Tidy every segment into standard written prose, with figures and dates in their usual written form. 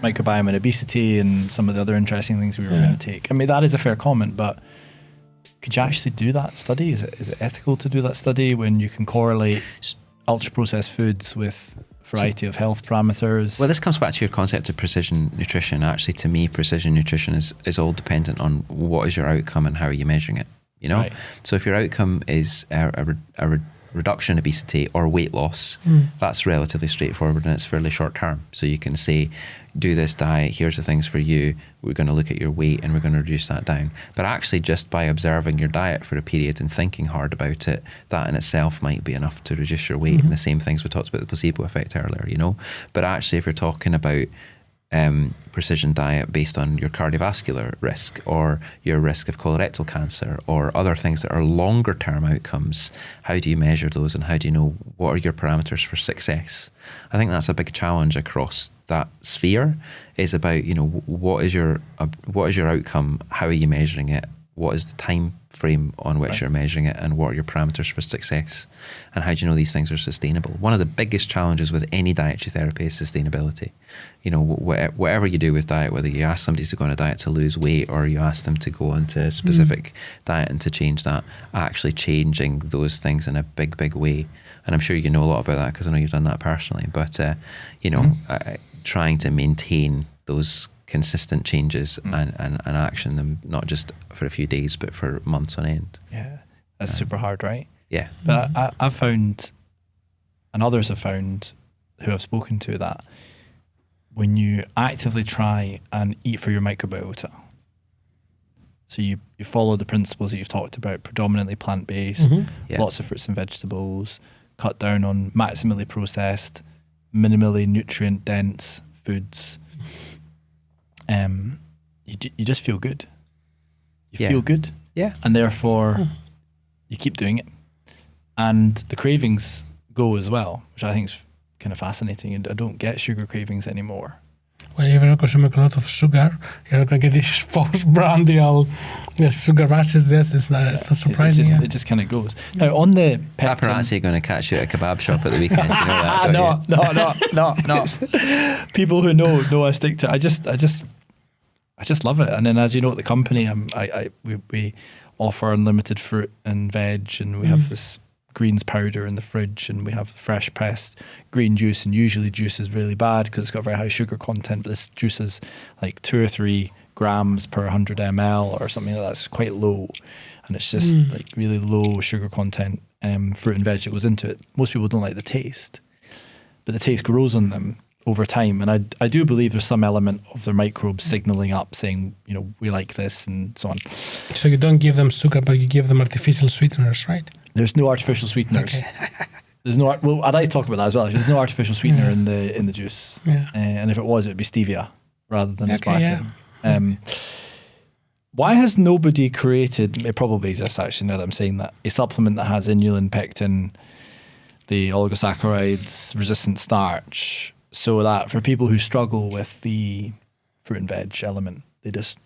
microbiome and obesity and some of the other interesting things we were going to take. I mean, that is a fair comment, but could you actually do that study? Is it ethical to do that study when you can correlate ultra-processed foods with a variety of health parameters? Well, this comes back to your concept of precision nutrition. Actually, to me, precision nutrition is all dependent on what is your outcome and how are you measuring it, you know? Right. So if your outcome is a reduction in obesity or weight loss, that's relatively straightforward and it's fairly short term. So you can say, do this diet, here's the things for you, we're going to look at your weight and we're going to reduce that down. But actually just by observing your diet for a period and thinking hard about it, that in itself might be enough to reduce your weight. And the same things we talked about the placebo effect earlier, you know. But actually if you're talking about precision diet based on your cardiovascular risk or your risk of colorectal cancer or other things that are longer term outcomes, how do you measure those and how do you know what are your parameters for success? I think that's a big challenge across that sphere, is about, you know, what is your outcome, how are you measuring it, what is the time frame on which you're measuring it, and what are your parameters for success, and how do you know these things are sustainable? One of the biggest challenges with any dietary therapy is sustainability. You know, whatever you do with diet, whether you ask somebody to go on a diet to lose weight or you ask them to go onto a specific diet and to change that, actually changing those things in a big, big way. And I'm sure you know a lot about that because I know you've done that personally. But, you know, trying to maintain those consistent changes and action them, not just for a few days, but for months on end. Yeah, that's super hard, right? Yeah. But I've found, and others have found who I've spoken to, that when you actively try and eat for your microbiota, so you follow the principles that you've talked about, predominantly plant-based, lots of fruits and vegetables, cut down on maximally processed, minimally nutrient-dense foods, you just feel good. You feel good. Yeah. And therefore you keep doing it. And the cravings go as well, which I think is kind of fascinating. I don't get sugar cravings anymore. Well, if you're consuming a lot of sugar, you're not going to get this post-brandial sugar rushes. It's not surprising. It just kind of goes. Now, on the peptin... Paparazzi are going to catch you at a kebab shop at the weekend. You know that, no. People who know I stick to it. I just love it. And then, as you know, at the company, we offer unlimited fruit and veg, and we have this greens powder in the fridge, and we have fresh pressed green juice, and usually juice is really bad because it's got very high sugar content, but this juice is like 2 or 3 grams per 100 ml or something like that. It's quite low, and it's just like really low sugar content fruit and veg that goes into it. Most people don't like the taste, but the taste grows on them over time, and I do believe there's some element of their microbes signaling up saying, you know, we like this and so on. So you don't give them sugar, but you give them artificial sweeteners, right? There's no artificial sweeteners. Okay. There's no. Well, I'd like to talk about that as well. There's no artificial sweetener in the juice. Yeah. And if it was, it would be stevia rather than aspartame. Yeah. Why has nobody created? It probably exists actually. Now that I'm saying that, a supplement that has inulin, pectin, the oligosaccharides, resistant starch, so that for people who struggle with the fruit and veg element, they just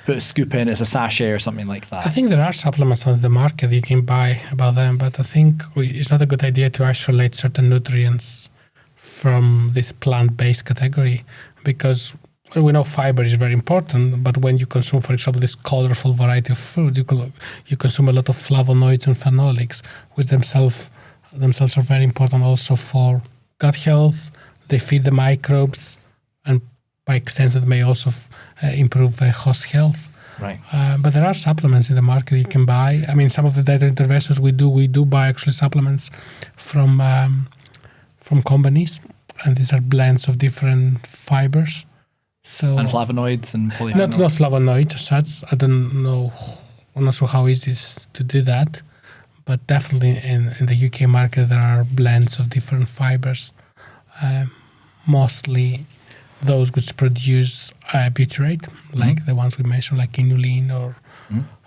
put a scoop in, it's a sachet or something like that. I think there are supplements on the market you can buy about them, but I think it's not a good idea to isolate certain nutrients from this plant-based category, because we know fiber is very important, but when you consume, for example, this colorful variety of food, you consume a lot of flavonoids and phenolics, which themselves are very important also for gut health. They feed the microbes, and by extension, they may also improve host health. Right. But there are supplements in the market you can buy. I mean, some of the dietary interventions we do buy actually supplements from companies, and these are blends of different fibers. And flavonoids and polyphenols. Not flavonoids as such. I'm not sure how easy it is to do that, but definitely in the UK market there are blends of different fibers, mostly those which produce butyrate, like the ones we mentioned, like inulin or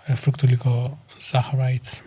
fructooligosaccharides.